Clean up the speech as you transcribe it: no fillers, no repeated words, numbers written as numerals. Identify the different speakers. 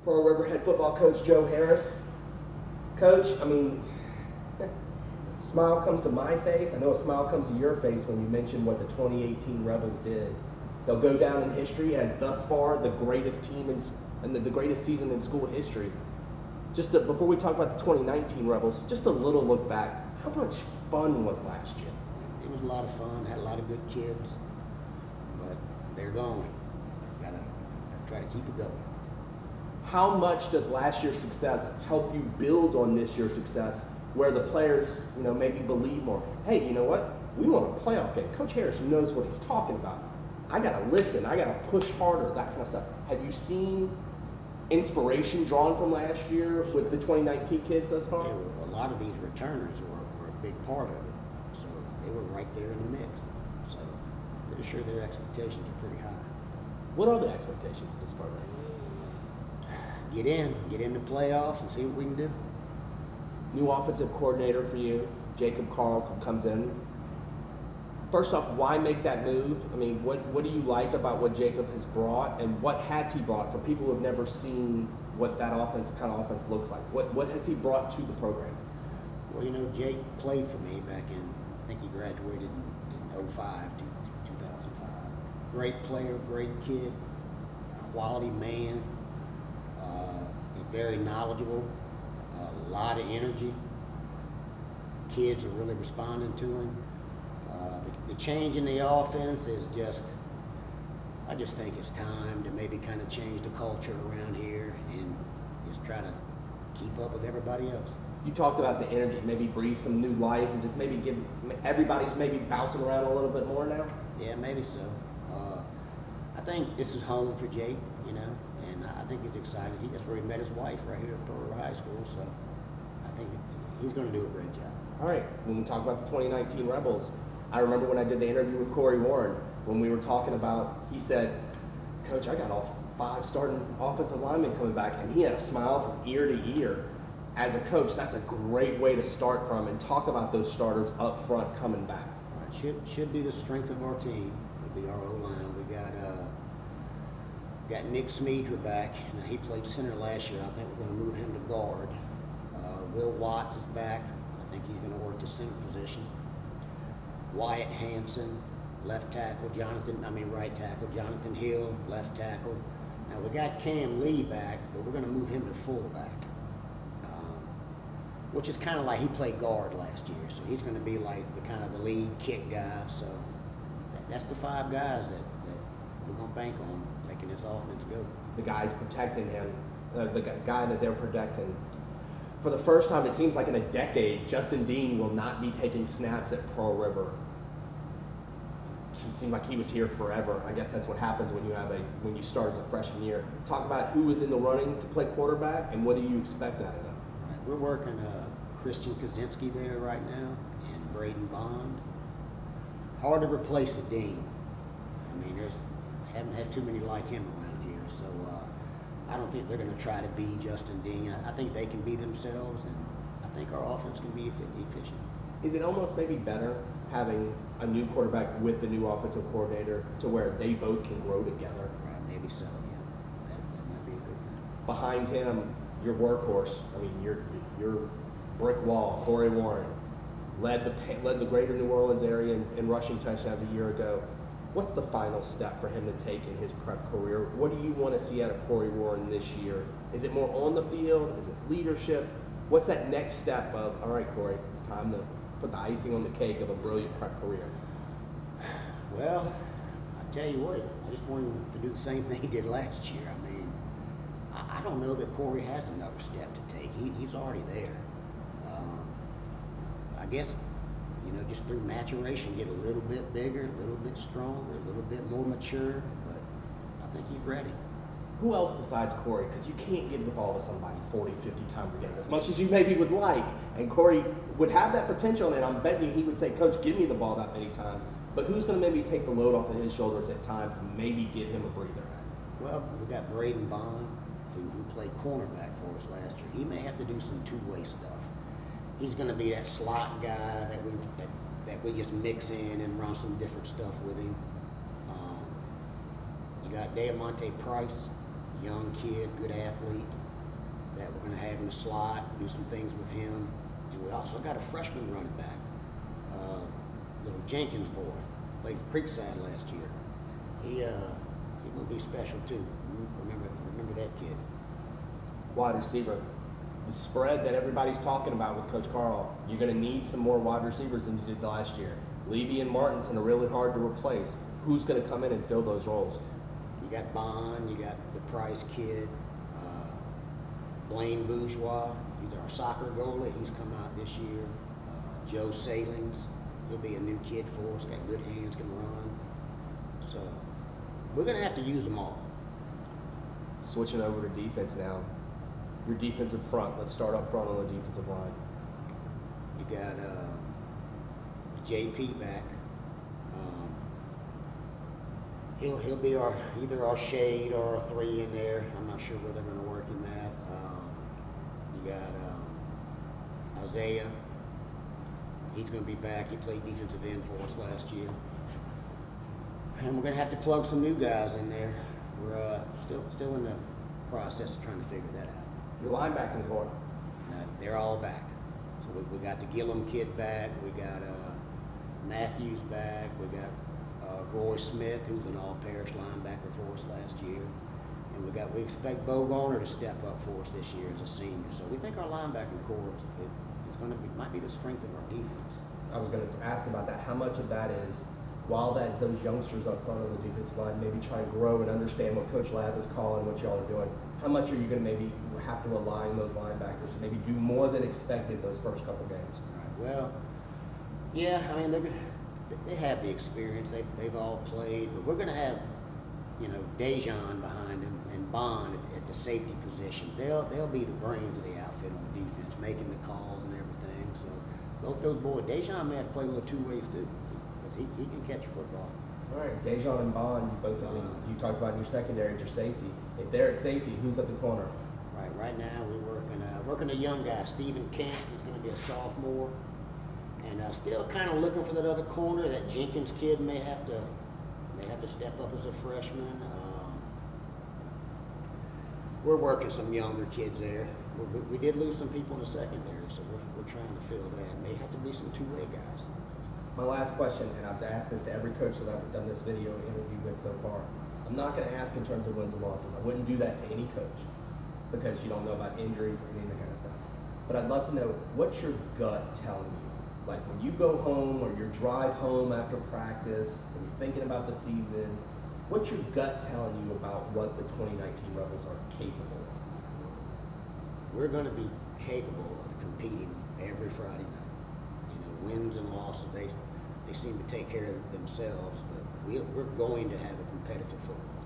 Speaker 1: Pearl River head football coach Joe Harris. Coach, I mean, smile comes to my face. I know a smile comes to your face when you mention what the 2018 Rebels did. They'll go down in history as thus far the greatest team and the greatest season in school history. Before we talk about the 2019 Rebels, just a little look back. How much fun was last year?
Speaker 2: It was a lot of fun. Had a lot of good kids, but they're gone. Gotta try to keep it going.
Speaker 1: How much does last year's success help you build on this year's success, where the players, maybe believe more? Hey, you know what? We want a playoff game. Coach Harris knows what he's talking about. I gotta listen. I gotta push harder. That kind of stuff. Have you seen inspiration drawn from last year with the 2019 kids thus far?
Speaker 2: A lot of these returners were a big part of it, so they were right there in the mix. So pretty sure their expectations are pretty high.
Speaker 1: What are the expectations of this program?
Speaker 2: Get in the playoffs and see what we can do.
Speaker 1: New offensive coordinator for you, Jacob Carl comes in. First off, why make that move? I mean, what do you like about what Jacob has brought, and what has he brought for people who have never seen what that kind of offense looks like? What has he brought to the program?
Speaker 2: Well, Jake played for me back in, I think he graduated in 05 to 2005. Great player, great kid, quality man, very knowledgeable, a lot of energy. Kids are really responding to him. The change in the offense is I just think it's time to maybe kind of change the culture around here and just try to keep up with everybody else.
Speaker 1: You talked about the energy, maybe breathe some new life and just maybe give everybody's maybe bouncing around a little bit more now?
Speaker 2: Yeah, maybe so. I think this is home for Jake, and I think he's excited. That's where he met his wife, right here at Pearl River High School, so I think he's going to do a great job.
Speaker 1: All right, when we talk about the 2019 Rebels, I remember when I did the interview with Corey Warren, when we were talking about, he said, Coach, I got all 5 starting offensive linemen coming back, and he had a smile from ear to ear. As a coach, that's a great way to start from, and talk about those starters up front coming back.
Speaker 2: Should be the strength of our team. It'll be our O-line. We got Nick Smedra back. Now, he played center last year. I think we're going to move him to guard. Will Watts is back. I think he's going to work the center position. Wyatt Hanson, right tackle. Jonathan Hill, left tackle. Now, we got Cam Lee back, but we're going to move him to fullback, which is kind of like he played guard last year, so he's going to be like the lead kick guy. So that's the 5 guys that we're going to bank on making this offense go.
Speaker 1: The guys protecting him, the guy that they're protecting. For the first time, it seems like in a decade, Justin Dean will not be taking snaps at Pearl River. He seemed like he was here forever. I guess that's what happens when you start as a freshman year. Talk about who is in the running to play quarterback, and what do you expect out of them?
Speaker 2: We're working Christian Kaczynski there right now, and Braden Bond. Hard to replace the Dean. I mean, haven't had too many like him around here, so I don't think they're going to try to be Justin Dean. I think they can be themselves, and I think our offense can be efficient.
Speaker 1: Is it almost maybe better having a new quarterback with the new offensive coordinator to where they both can grow together?
Speaker 2: Right, maybe so, yeah. That might be a good thing.
Speaker 1: Behind him, your workhorse, I mean, your brick wall, Corey Warren, led the greater New Orleans area in rushing touchdowns a year ago. What's the final step for him to take in his prep career? What do you want to see out of Corey Warren this year? Is it more on the field? Is it leadership? What's that next step of, all right, Corey, it's time to put the icing on the cake of a brilliant prep career?
Speaker 2: Well, I tell you what, I just want him to do the same thing he did last year. I mean, I don't know that Corey has another step to take. He's already there. I guess, just through maturation, get a little bit bigger, a little bit stronger, a little bit more mature, but I think he's ready.
Speaker 1: Who else besides Corey? Because you can't give the ball to somebody 40, 50 times a game, as much as you maybe would like. And Corey would have that potential, and I'm betting he would say, Coach, give me the ball that many times. But who's going to maybe take the load off of his shoulders at times and maybe give him a breather?
Speaker 2: Well, we got Braden Bond, who played cornerback for us last year. He may have to do some two-way stuff. He's going to be that slot guy that we just mix in and run some different stuff with him. You got Diamante Price, young kid, good athlete that we're going to have in the slot, do some things with him. And we also got a freshman running back, little Jenkins boy, played for Creekside last year. He will be special too. Remember that kid.
Speaker 1: Wide receiver. The spread that everybody's talking about with Coach Carl, you're going to need some more wide receivers than you did last year. Levy and Martinson are really hard to replace. Who's going to come in and fill those roles?
Speaker 2: You got Bond, you got the Price kid, Blaine Bourgeois. He's our soccer goalie. He's come out this year. Joe Salings, he'll be a new kid for us. Got good hands, can run. So we're going to have to use them all.
Speaker 1: Switching over to defense now. Your defensive front. Let's start up front on the defensive line.
Speaker 2: You got JP back. He'll be either our shade or our 3 in there. I'm not sure where they're going to work him at. You got Isaiah. He's going to be back. He played defensive end for us last year. And we're going to have to plug some new guys in there. We're still in the process of trying to figure that out.
Speaker 1: Your linebacking core.
Speaker 2: They're all back. So we got the Gillum kid back. We got Matthews back. We got Roy Smith, who's an all-parish linebacker for us last year. And we expect Bo Garner to step up for us this year as a senior. So we think our linebacking core might be the strength of our defense.
Speaker 1: I was going to ask about that. How much of that is, while those youngsters up front on the defensive line maybe try to grow and understand what Coach Lab is calling, what y'all are doing, how much are you going to maybe have to align those linebackers to maybe do more than expected those first couple games?
Speaker 2: Right. Well, yeah, I mean, they have the experience. They've all played, but we're going to have, Dejan behind him and Bond at the safety position. They'll be the brains of the outfit on the defense, making the calls and everything. So both those boys, Dejan may have to play a little 2 ways too, because he can catch a football.
Speaker 1: All right, Dejan and Bond, you talked about in your secondary, your safety. If they're at safety, who's at the corner?
Speaker 2: Right now we're working a young guy, Stephen Kent. He's going to be a sophomore, and still kind of looking for that other corner. That Jenkins kid may have to step up as a freshman. We're working some younger kids there. We did lose some people in the secondary, so we're trying to fill that. May have to be some 2-way guys.
Speaker 1: My last question, and I've asked this to every coach that I've done this video interview with so far. I'm not going to ask in terms of wins and losses. I wouldn't do that to any coach because you don't know about injuries and any of that kind of stuff. But I'd love to know, what's your gut telling you? Like when you go home or your drive home after practice and you're thinking about the season, what's your gut telling you about what the 2019 Rebels are capable of?
Speaker 2: We're going to be capable of competing every Friday night. Wins and losses, they seem to take care of themselves, but we're going to have a competitive football